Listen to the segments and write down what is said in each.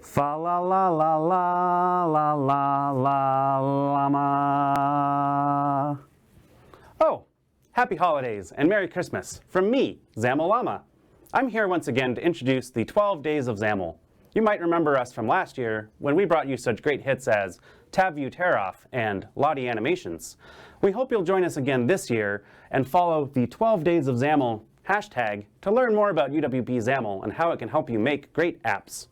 Fa la la la la la la la llama. Oh, happy holidays and Merry Christmas from me, XAML Llama. I'm here once again to introduce the 12 Days of XAML. You might remember us from last year when we brought you such great hits as Tab View Tear-Off and Lottie Animations. We hope you'll join us again this year and follow the 12 Days of XAML hashtag to learn more about UWP XAML and how it can help you make great apps.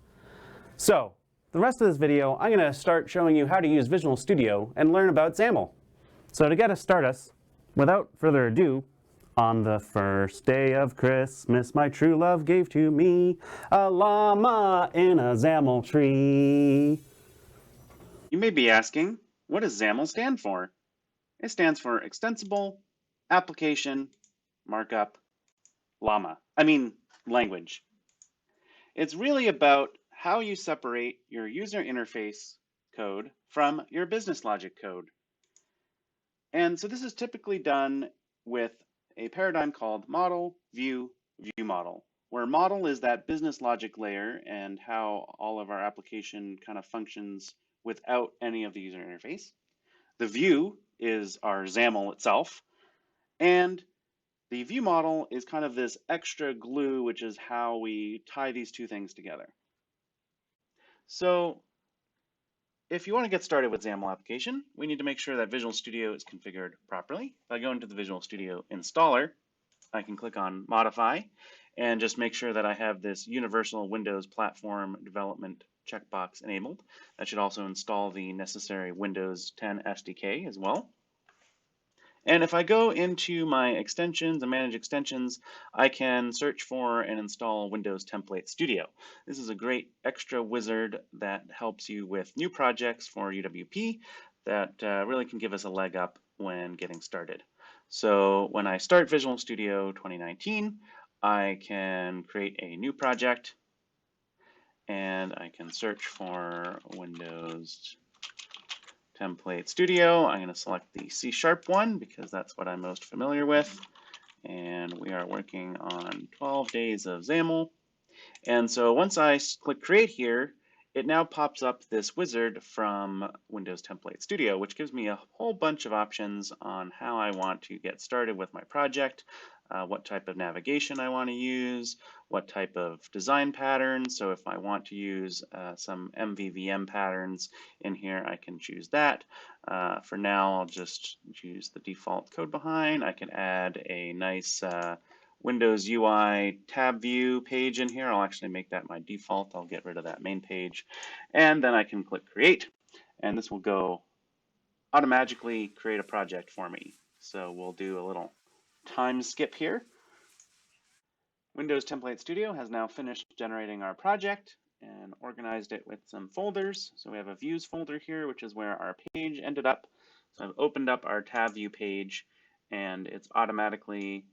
So, the rest of this video, I'm going to start showing you how to use Visual Studio and learn about XAML. So to get us started, without further ado, on the first day of Christmas, my true love gave to me a llama in a XAML tree. You may be asking, what does XAML stand for? It stands for Extensible Application Markup Language. It's really about how you separate your user interface code from your business logic code. And so this is typically done with a paradigm called model, view, view model, where model is that business logic layer and how all of our application kind of functions without any of the user interface. The view is our XAML itself, and the view model is kind of this extra glue, which is how we tie these two things together. So if you want to get started with XAML application, we need to make sure that Visual Studio is configured properly. If I go into the Visual Studio installer, I can click on Modify and just make sure that I have this Universal Windows Platform Development checkbox enabled. That should also install the necessary Windows 10 SDK as well. And if I go into my extensions and manage extensions, I can search for and install Windows Template Studio. This is a great extra wizard that helps you with new projects for UWP that really can give us a leg up when getting started. So when I start Visual Studio 2019, I can create a new project and I can search for Windows Template Studio. I'm going to select the C# one because that's what I'm most familiar with. And we are working on 12 days of XAML. And so once I click create here, it now pops up this wizard from Windows Template Studio, which gives me a whole bunch of options on how I want to get started with my project, what type of navigation I want to use, what type of design pattern. So if I want to use some MVVM patterns in here, I can choose that. For now, I'll just choose the default code behind. I can add a nice Windows UI tab view page in here. I'll actually make that my default. I'll get rid of that main page. And then I can click create, and this will go automatically create a project for me. So we'll do a little time skip here. Windows Template Studio has now finished generating our project and organized it with some folders. So we have a views folder here, which is where our page ended up. So I've opened up our tab view page, and it's automatically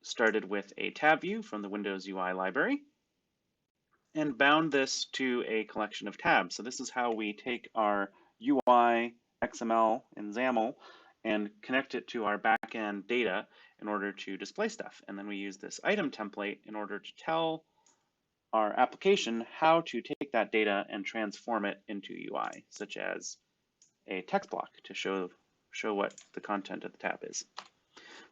started with a tab view from the Windows UI library and bound this to a collection of tabs. So this is how we take our UI XML in XAML and connect it to our backend data in order to display stuff. And then we use this item template in order to tell our application how to take that data and transform it into UI, such as a text block to show what the content of the tab is.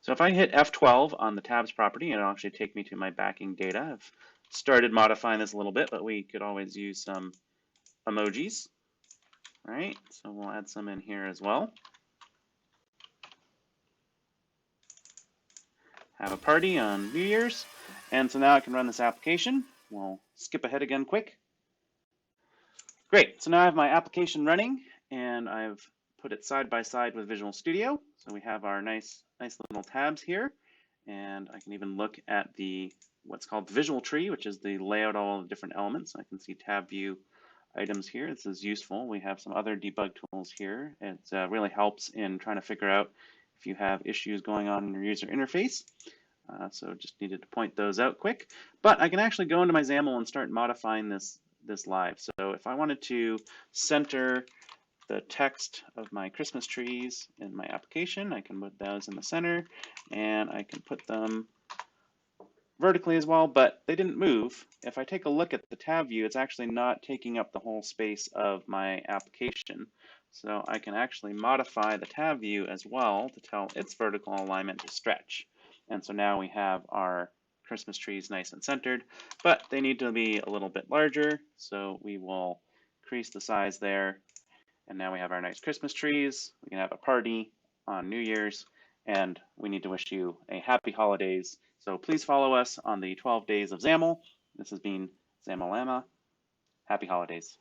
So if I hit F12 on the tabs property, it'll actually take me to my backing data. I've started modifying this a little bit, but we could always use some emojis. All right, so we'll add some in here as well. Have a party on New Year's. And so now I can run this application. We'll skip ahead again quick. Great, so now I have my application running and I've put it side by side with Visual Studio. So we have our nice little tabs here. And I can even look at what's called the visual tree, which is the layout of all the different elements. I can see tab view items here. This is useful. We have some other debug tools here. It really helps in trying to figure out if you have issues going on in your user interface. So just needed to point those out quick. But I can actually go into my XAML and start modifying this live. So if I wanted to center the text of my Christmas trees in my application, I can put those in the center, and I can put them vertically as well, but they didn't move. If I take a look at the tab view, it's actually not taking up the whole space of my application. So I can actually modify the tab view as well to tell its vertical alignment to stretch. And so now we have our Christmas trees nice and centered, but they need to be a little bit larger. So we will increase the size there. And now we have our nice Christmas trees. We can have a party on New Year's, and we need to wish you a happy holidays. So please follow us on the 12 days of XAML. This has been XAML Llama. Happy holidays.